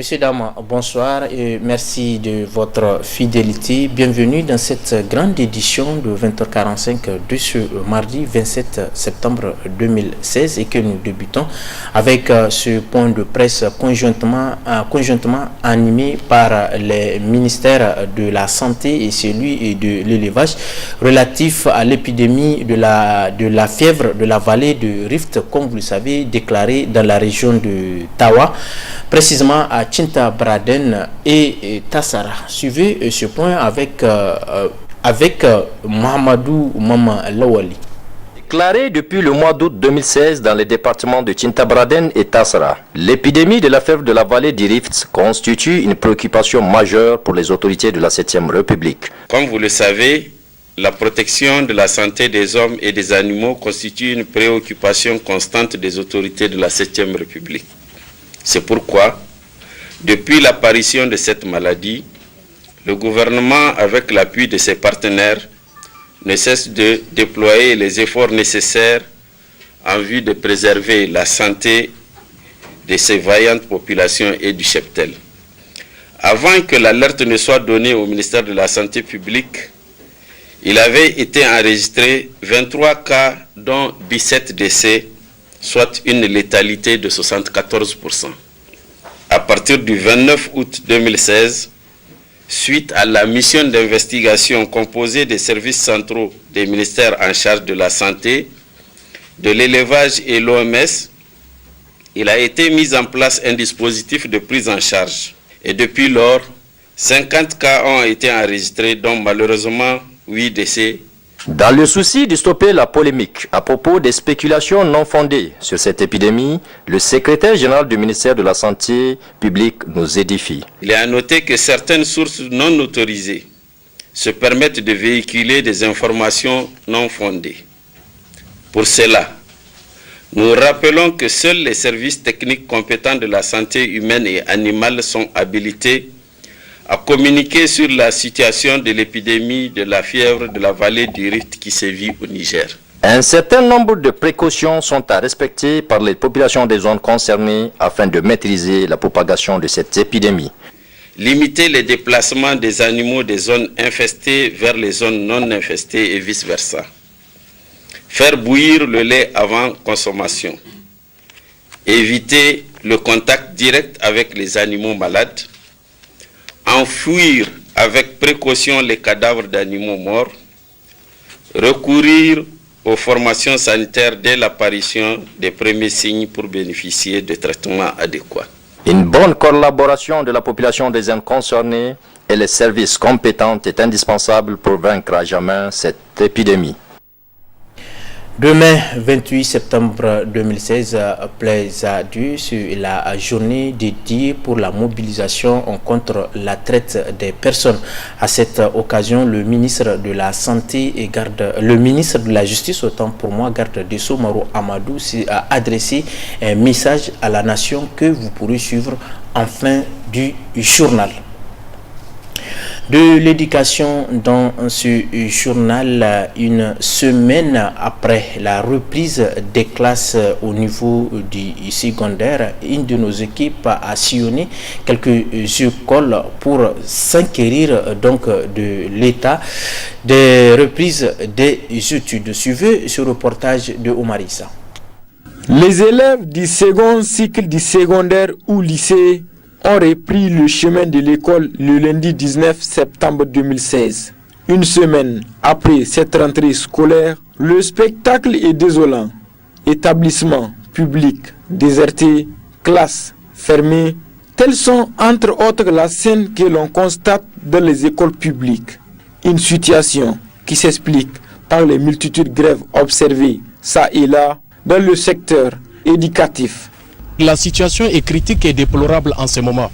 Messieurs, dames, bonsoir et merci de votre fidélité. Bienvenue dans cette grande édition de 20h45 de ce mardi 27 septembre 2016 et que nous débutons avec ce point de presse conjointement animé par les ministères de la Santé et celui de l'élevage relatif à l'épidémie de la fièvre de la vallée de Rift, comme vous le savez, déclarée dans la région de Tawa, précisément à Tinta Braden et Tassara. Suivez ce point avec Mohamedou Mama Lawali. Déclaré depuis le mois d'août 2016 dans les départements de Tinta Braden et Tassara, l'épidémie de la fièvre de la vallée du Rift constitue une préoccupation majeure pour les autorités de la 7e République. Comme vous le savez, la protection de la santé des hommes et des animaux constitue une préoccupation constante des autorités de la 7e République. C'est pourquoi, depuis l'apparition de cette maladie, le gouvernement, avec l'appui de ses partenaires, ne cesse de déployer les efforts nécessaires en vue de préserver la santé de ces vaillantes populations et du cheptel. Avant que l'alerte ne soit donnée au ministère de la Santé publique, il avait été enregistré 23 cas, dont 17 décès, soit une létalité de 74%. À partir du 29 août 2016, suite à la mission d'investigation composée des services centraux des ministères en charge de la santé, de l'élevage et l'OMS, il a été mis en place un dispositif de prise en charge. Et depuis lors, 50 cas ont été enregistrés, dont malheureusement 8 décès. Dans le souci de stopper la polémique à propos des spéculations non fondées sur cette épidémie, le secrétaire général du ministère de la Santé publique nous édifie. Il est à noter que certaines sources non autorisées se permettent de véhiculer des informations non fondées. Pour cela, nous rappelons que seuls les services techniques compétents de la santé humaine et animale sont habilités à communiquer sur la situation de l'épidémie de la fièvre de la vallée du Rift qui sévit au Niger. Un certain nombre de précautions sont à respecter par les populations des zones concernées afin de maîtriser la propagation de cette épidémie. Limiter les déplacements des animaux des zones infestées vers les zones non infestées et vice-versa. Faire bouillir le lait avant consommation. Éviter le contact direct avec les animaux malades. Enfouir avec précaution les cadavres d'animaux morts, recourir aux formations sanitaires dès l'apparition des premiers signes pour bénéficier de traitements adéquats. Une bonne collaboration de la population des zones concernées et les services compétents est indispensable pour vaincre à jamais cette épidémie. Demain, 28 septembre 2016, plaise à Dieu sur la journée dédiée pour la mobilisation contre la traite des personnes. À cette occasion, le ministre de la Santé et le ministre de la Justice, autant pour moi, garde des Sceaux, Maro Amadou, a adressé un message à la nation que vous pourrez suivre en fin du journal. De l'éducation dans ce journal, une semaine après la reprise des classes au niveau du secondaire, une de nos équipes a sillonné quelques écoles pour s'enquérir donc de l'état des reprises des études. Suivez ce reportage de Omar Issa. Les élèves du second cycle du secondaire ou lycée ont repris le chemin de l'école le lundi 19 septembre 2016. Une semaine après cette rentrée scolaire, le spectacle est désolant. Établissements publics désertés, classes fermées, telles sont entre autres la scène que l'on constate dans les écoles publiques. Une situation qui s'explique par les multitudes de grèves observées ça et là dans le secteur éducatif. La situation est critique et déplorable en ce moment.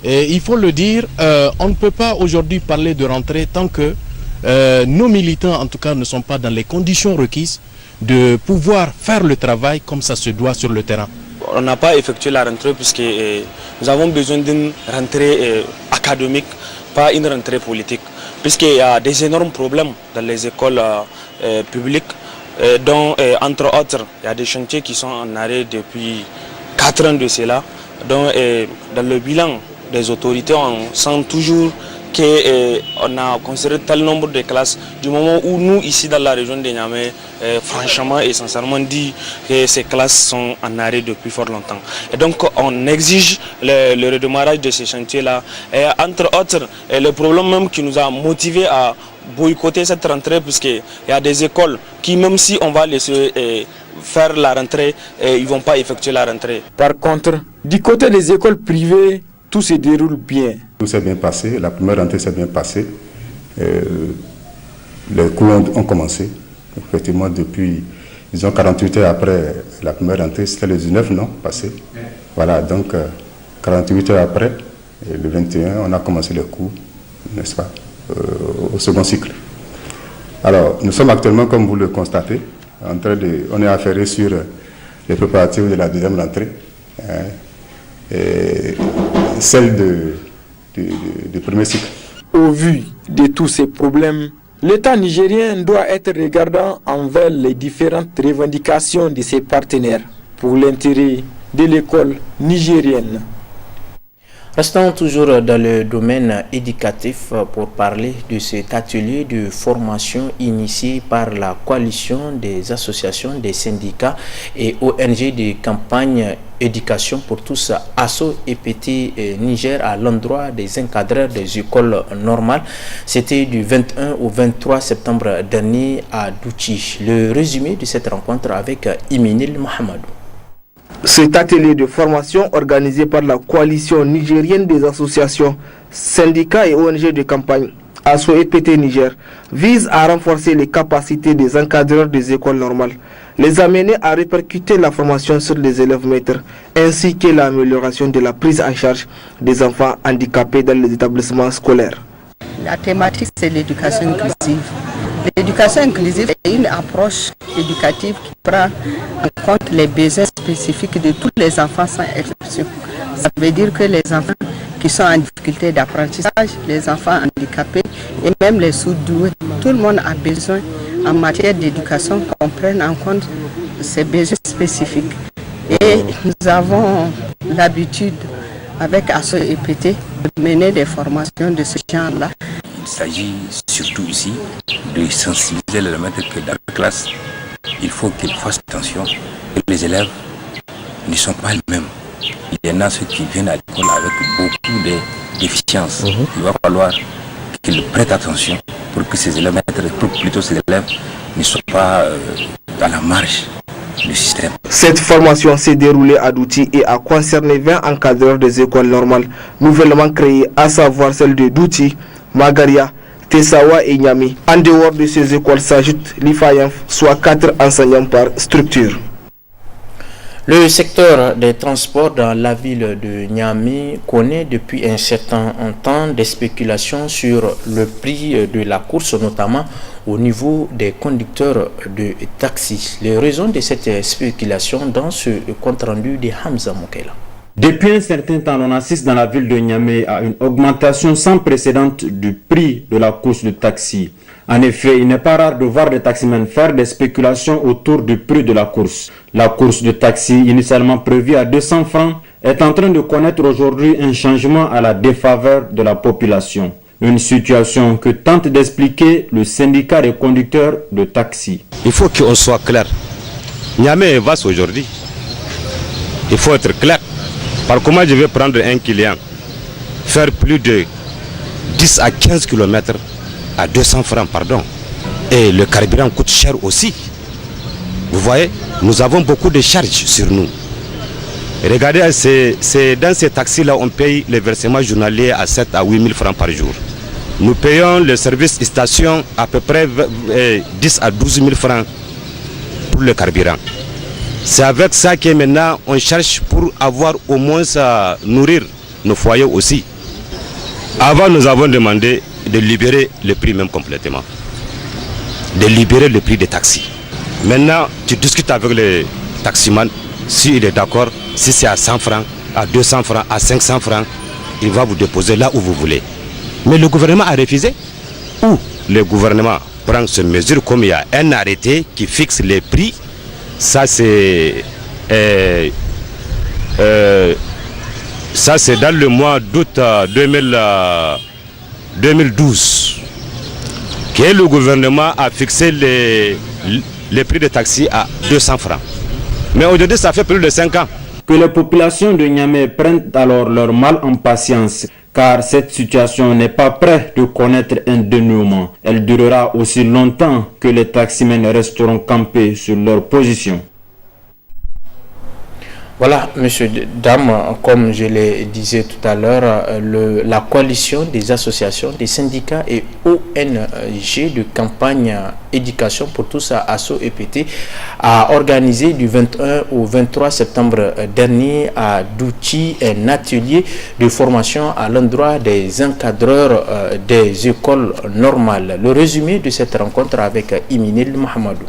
Et il faut le dire, on ne peut pas aujourd'hui parler de rentrée tant que nos militants, en tout cas, ne sont pas dans les conditions requises de pouvoir faire le travail comme ça se doit sur le terrain. On n'a pas effectué la rentrée puisque nous avons besoin d'une rentrée académique, pas une rentrée politique. Puisqu'il y a des énormes problèmes dans les écoles publiques, dont entre autres, il y a des chantiers qui sont en arrêt depuis 4 ans de cela. Donc, dans le bilan des autorités, on sent toujours qu'on a considéré tel nombre de classes du moment où nous, ici dans la région de Niamey, franchement et sincèrement dit que ces classes sont en arrêt depuis fort longtemps. Et donc on exige le redémarrage de ces chantiers-là. Et entre autres, le problème même qui nous a motivé à boycotter cette rentrée, puisqu'il y a des écoles qui, même si on va laisser faire la rentrée, ils ne vont pas effectuer la rentrée. Par contre, du côté des écoles privées, tout se déroule bien. Tout s'est bien passé, la première rentrée s'est bien passée. Les cours ont commencé. Effectivement, depuis, disons 48 heures après la première rentrée, c'était le 19, non, passé. Voilà, donc 48 heures après, le 21, on a commencé les cours, n'est-ce pas, au second cycle. Alors, nous sommes actuellement, comme vous le constatez, on est affairé sur les préparatifs de la deuxième rentrée. Et celle du premier cycle. Au vu de tous ces problèmes, l'État nigérien doit être regardant envers les différentes revendications de ses partenaires pour l'intérêt de l'école nigérienne. Restons toujours dans le domaine éducatif pour parler de cet atelier de formation initié par la coalition des associations, des syndicats et ONG de campagne éducation pour tous, ASSO et PT Niger, à l'endroit des encadreurs des écoles normales. C'était du 21 au 23 septembre dernier à Douchi. Le résumé de cette rencontre avec Iminil Mohamedou. Cet atelier de formation organisé par la coalition nigérienne des associations, syndicats et ONG de campagne, ASSO et PT Niger, vise à renforcer les capacités des encadreurs des écoles normales, les amener à répercuter la formation sur les élèves maîtres, ainsi que l'amélioration de la prise en charge des enfants handicapés dans les établissements scolaires. La thématique, c'est l'éducation inclusive. L'éducation inclusive est une approche éducative qui prend en compte les besoins spécifiques de tous les enfants sans exception. Ça veut dire que les enfants qui sont en difficulté d'apprentissage, les enfants handicapés et même les sous-doués, tout le monde a besoin en matière d'éducation qu'on prenne en compte ces besoins spécifiques. Et nous avons l'habitude avec ASSO et PT de mener des formations de ce genre-là. Il s'agit surtout ici de sensibiliser les maîtres que dans la classe, il faut qu'ils fassent attention que les élèves ne sont pas les mêmes. Il y en a ceux qui viennent à l'école avec beaucoup de déficiences. Il va falloir qu'ils prêtent attention pour que ces élèves, plutôt ces élèves, ne soient pas à la marge du système. Cette formation s'est déroulée à Douti et a concerné 20 encadreurs des écoles normales nouvellement créées, à savoir celles de Douti, Magaria, Tessawa et Niamey. En dehors de ces écoles s'ajoute l'IFAYENF, soit 4 enseignants par structure. Le secteur des transports dans la ville de Niamey connaît depuis un certain temps des spéculations sur le prix de la course, notamment au niveau des conducteurs de taxi. Les raisons de cette spéculation dans ce compte-rendu de Hamza Moukela. Depuis un certain temps, on assiste dans la ville de Niamey à une augmentation sans précédent du prix de la course de taxi. En effet, il n'est pas rare de voir des taximens faire des spéculations autour du prix de la course. La course de taxi, initialement prévue à 200 francs, est en train de connaître aujourd'hui un changement à la défaveur de la population. Une situation que tente d'expliquer le syndicat des conducteurs de taxi. Il faut qu'on soit clair. Niamey est vaste aujourd'hui. Il faut être clair. Par comment je vais prendre un client, faire plus de 10 à 15 km à 200 francs, pardon. Et le carburant coûte cher aussi. Vous voyez, nous avons beaucoup de charges sur nous. Regardez, c'est dans ces taxis-là, on paye les versements journaliers à 7 à 8 000 francs par jour. Nous payons le service station à peu près 10 à 12 000 francs pour le carburant. C'est avec ça que maintenant on cherche pour avoir au moins à nourrir nos foyers aussi. Avant, nous avons demandé de libérer le prix même complètement. De libérer le prix des taxis. Maintenant, tu discutes avec le taximan, s'il est d'accord, si c'est à 100 francs, à 200 francs, à 500 francs, il va vous déposer là où vous voulez. Mais le gouvernement a refusé. Ou le gouvernement prend ces mesures comme il y a un arrêté qui fixe les prix. Ça, c'est Ça, c'est dans le mois d'août 2012 que le gouvernement a fixé les prix de taxi à 200 francs. Mais aujourd'hui, ça fait plus de 5 ans. Que les populations de Niamey prennent alors leur mal en patience, car cette situation n'est pas prête de connaître un dénouement. Elle durera aussi longtemps que les taximens resteront campés sur leur position. Voilà, monsieur, dame, comme je le disais tout à l'heure, la coalition des associations, des syndicats et ONG de campagne éducation pour tous à ASSO EPT a organisé du 21 au 23 septembre dernier à Douti un atelier de formation à l'endroit des encadreurs des écoles normales. Le résumé de cette rencontre avec Iminil Mahamadou.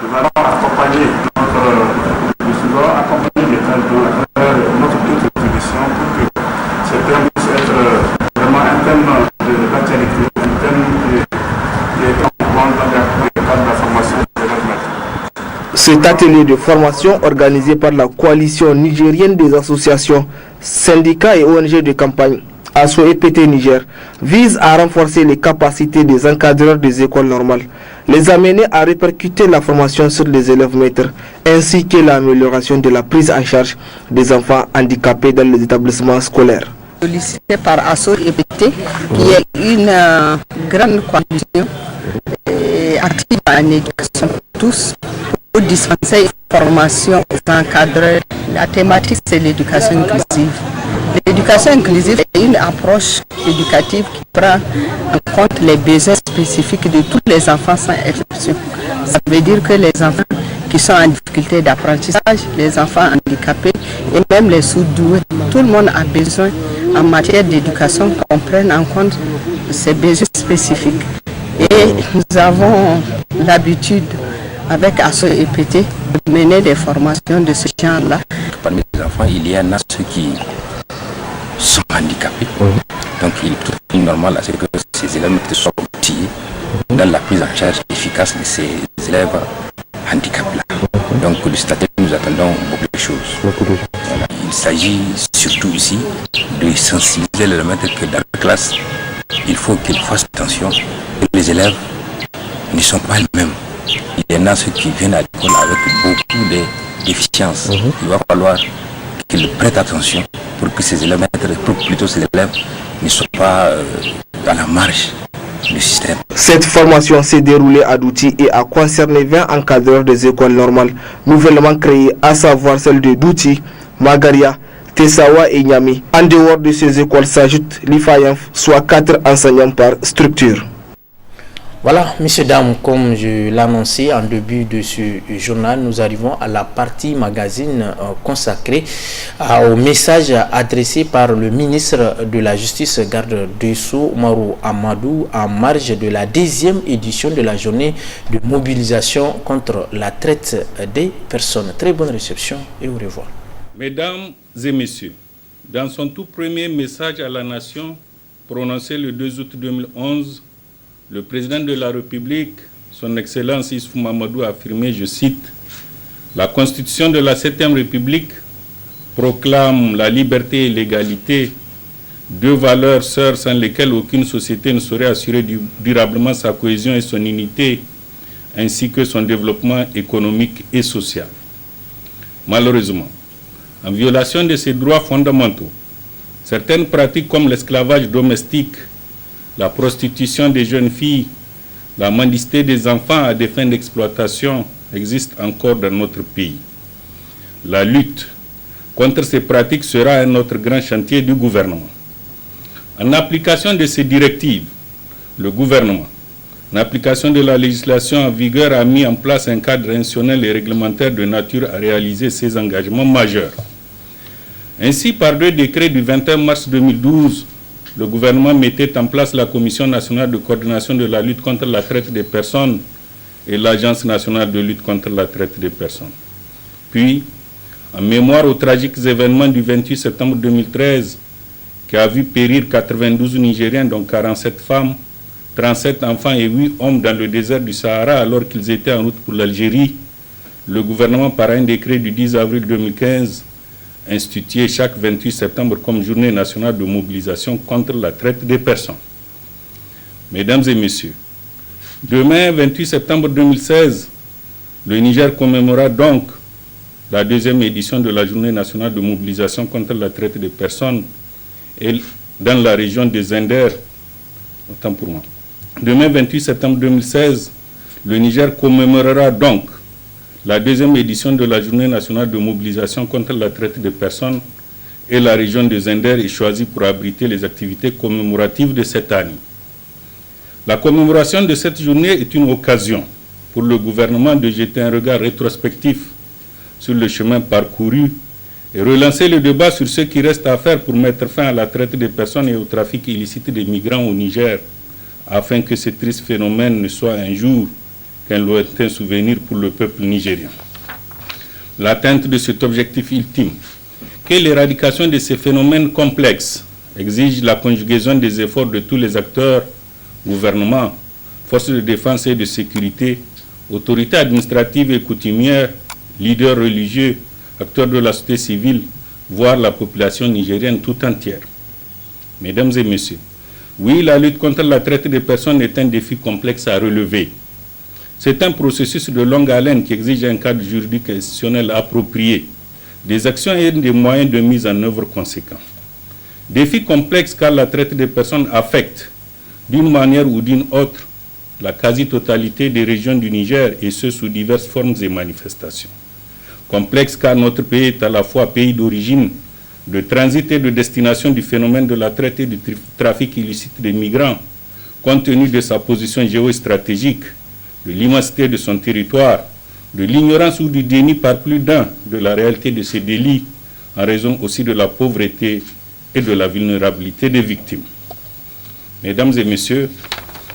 Nous allons accompagner accompagner les talents à travers notre contribution pour que ce thème puisse être vraiment un thème d'actualité, un thème qui est dans le cadre de la formation de l'élève. Cet atelier de formation organisé par la coalition nigérienne des associations, syndicats et ONG de campagne ASSO EPT Niger vise à renforcer les capacités des encadreurs des écoles normales, les amener à répercuter la formation sur les élèves maîtres, ainsi que l'amélioration de la prise en charge des enfants handicapés dans les établissements scolaires. Sollicité par ASSO EPT, qui est une grande coalition active en éducation pour tous, pour dispenser une formation aux encadreurs. La thématique, c'est l'éducation inclusive. L'éducation inclusive est une approche éducative qui prend en compte les besoins spécifiques de tous les enfants sans exception. Ça veut dire que les enfants qui sont en difficulté d'apprentissage, les enfants handicapés et même les sous-doués, tout le monde a besoin en matière d'éducation qu'on prenne en compte ces besoins spécifiques. Et nous avons l'habitude avec ASSO EPT de mener des formations de ce genre-là. Parmi les enfants, il y en a ceux qui sont handicapés. Donc il est tout à fait normal à ce que ces élèves soient outillés dans la prise en charge efficace de ces élèves handicapés-là. Donc du statut, nous attendons beaucoup de choses. Voilà. Il s'agit surtout ici de sensibiliser les maîtres que dans la classe, il faut qu'ils fassent attention que les élèves ne sont pas les mêmes. Il y en a ceux qui viennent à l'école avec beaucoup de déficiences. Il va falloir qu'ils prêtent attention pour que ces élèves, plutôt ces élèves, ne soient pas à la marge du système. Cette formation s'est déroulée à Douti et a concerné 20 encadreurs des écoles normales nouvellement créées, à savoir celles de Douti, Magaria, Tessawa et Niamey. En dehors de ces écoles s'ajoutent l'IFAYENF, soit 4 enseignants par structure. Voilà, messieurs, dames, comme je l'annonçais en début de ce journal, nous arrivons à la partie magazine consacrée au message adressé par le ministre de la Justice, garde des Sceaux, Umaru Amadou, en marge de la 10e édition de la journée de mobilisation contre la traite des personnes. Très bonne réception et au revoir. Mesdames et messieurs, dans son tout premier message à la nation, prononcé le 2 août 2011, le président de la République, son Excellence Issoufou Mamadou, a affirmé, je cite, « La Constitution de la 7e République proclame la liberté et l'égalité, deux valeurs sœurs sans lesquelles aucune société ne saurait assurer durablement sa cohésion et son unité, ainsi que son développement économique et social. » Malheureusement, en violation de ces droits fondamentaux, certaines pratiques comme l'esclavage domestique, la prostitution des jeunes filles, la mendicité des enfants à des fins d'exploitation existent encore dans notre pays. La lutte contre ces pratiques sera un autre grand chantier du gouvernement. En application de ces directives, le gouvernement, en application de la législation en vigueur, a mis en place un cadre institutionnel et réglementaire de nature à réaliser ces engagements majeurs. Ainsi, par 2 décrets du 21 mars 2012, le gouvernement mettait en place la Commission nationale de coordination de la lutte contre la traite des personnes et l'Agence nationale de lutte contre la traite des personnes. Puis, en mémoire aux tragiques événements du 28 septembre 2013, qui a vu périr 92 Nigériens, dont 47 femmes, 37 enfants et 8 hommes dans le désert du Sahara alors qu'ils étaient en route pour l'Algérie, le gouvernement, par un décret du 10 avril 2015, instituée chaque 28 septembre comme journée nationale de mobilisation contre la traite des personnes. Mesdames et messieurs, demain, 28 septembre 2016, le Niger commémorera donc la deuxième édition de la journée nationale de mobilisation contre la traite des personnes dans la région des Inders. Autant pour moi. Demain, 28 septembre 2016, le Niger commémorera donc la deuxième édition de la journée nationale de mobilisation contre la traite des personnes et la région des Inders est choisie pour abriter les activités commémoratives de cette année. La commémoration de cette journée est une occasion pour le gouvernement de jeter un regard rétrospectif sur le chemin parcouru et relancer le débat sur ce qui reste à faire pour mettre fin à la traite des personnes et au trafic illicite des migrants au Niger, afin que ce triste phénomène ne soit un jour qu'un lointain souvenir pour le peuple nigérien. L'atteinte de cet objectif ultime, qu'est l'éradication de ces phénomènes complexes, exige la conjugaison des efforts de tous les acteurs, gouvernement, forces de défense et de sécurité, autorités administratives et coutumières, leaders religieux, acteurs de la société civile, voire la population nigérienne tout entière. Mesdames et messieurs, oui, la lutte contre la traite des personnes est un défi complexe à relever. C'est un processus de longue haleine qui exige un cadre juridique et institutionnel approprié, des actions et des moyens de mise en œuvre conséquents. Défi complexe car la traite des personnes affecte, d'une manière ou d'une autre, la quasi-totalité des régions du Niger et ce sous diverses formes et manifestations. Complexe car notre pays est à la fois pays d'origine, de transit et de destination du phénomène de la traite et du trafic illicite des migrants, compte tenu de sa position géostratégique, de l'immensité de son territoire, de l'ignorance ou du déni par plus d'un de la réalité de ces délits, en raison aussi de la pauvreté et de la vulnérabilité des victimes. Mesdames et messieurs,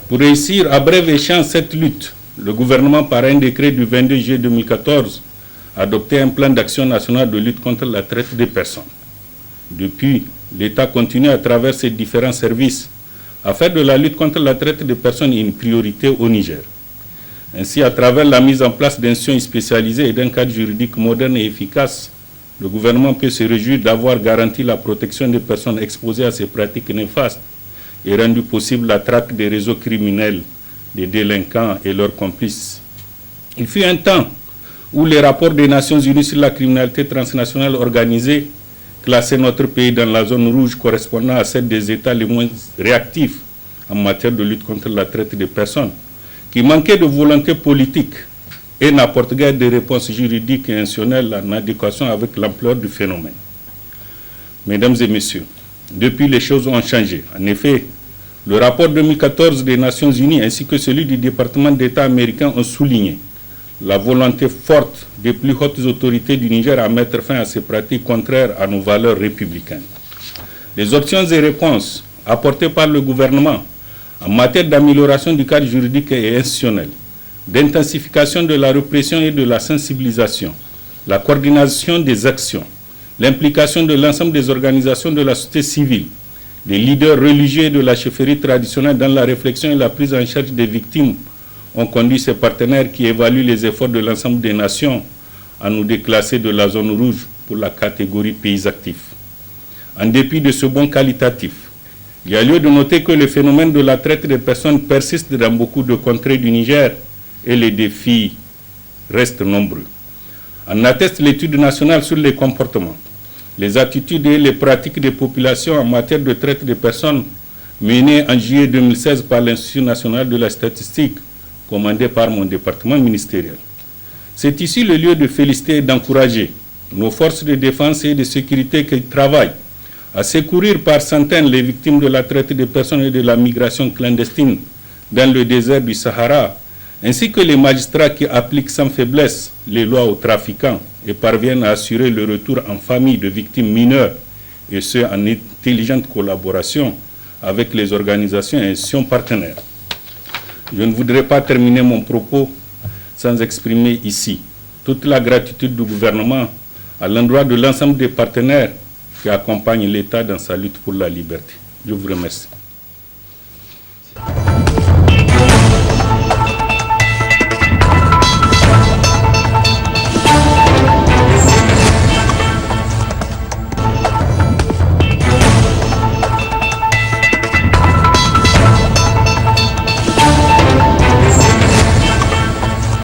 pour réussir à bref échéance cette lutte, le gouvernement, par un décret du 22 juillet 2014, a adopté un plan d'action national de lutte contre la traite des personnes. Depuis, l'État continue à travers ses différents services à faire de la lutte contre la traite des personnes une priorité au Niger. Ainsi, à travers la mise en place d'institutions spécialisées et d'un cadre juridique moderne et efficace, le gouvernement peut se réjouir d'avoir garanti la protection des personnes exposées à ces pratiques néfastes et rendu possible la traque des réseaux criminels, des délinquants et leurs complices. Il fut un temps où les rapports des Nations Unies sur la criminalité transnationale organisée classaient notre pays dans la zone rouge correspondant à celle des États les moins réactifs en matière de lutte contre la traite des personnes, qui manquaient de volonté politique et n'apportent guère de réponses juridiques et institutionnelles en adéquation avec l'ampleur du phénomène. Mesdames et messieurs, depuis les choses ont changé. En effet, le rapport 2014 des Nations Unies ainsi que celui du département d'État américain ont souligné la volonté forte des plus hautes autorités du Niger à mettre fin à ces pratiques contraires à nos valeurs républicaines. Les options et réponses apportées par le gouvernement en matière d'amélioration du cadre juridique et institutionnel, d'intensification de la répression et de la sensibilisation, la coordination des actions, l'implication de l'ensemble des organisations de la société civile, des leaders religieux et de la chefferie traditionnelle dans la réflexion et la prise en charge des victimes ont conduit ces partenaires qui évaluent les efforts de l'ensemble des nations à nous déclasser de la zone rouge pour la catégorie pays actifs. En dépit de ce bond qualitatif, il y a lieu de noter que le phénomène de la traite des personnes persiste dans beaucoup de contrées du Niger et les défis restent nombreux. En atteste l'étude nationale sur les comportements, les attitudes et les pratiques des populations en matière de traite des personnes menée en juillet 2016 par l'Institut national de la statistique, commandé par mon département ministériel. C'est ici le lieu de féliciter et d'encourager nos forces de défense et de sécurité qui travaillent à secourir par centaines les victimes de la traite des personnes et de la migration clandestine dans le désert du Sahara, ainsi que les magistrats qui appliquent sans faiblesse les lois aux trafiquants et parviennent à assurer le retour en famille de victimes mineures, et ce en intelligente collaboration avec les organisations et institutions partenaires. Je ne voudrais pas terminer mon propos sans exprimer ici toute la gratitude du gouvernement à l'endroit de l'ensemble des partenaires qui accompagnent l'État dans sa lutte pour la liberté. Je vous remercie.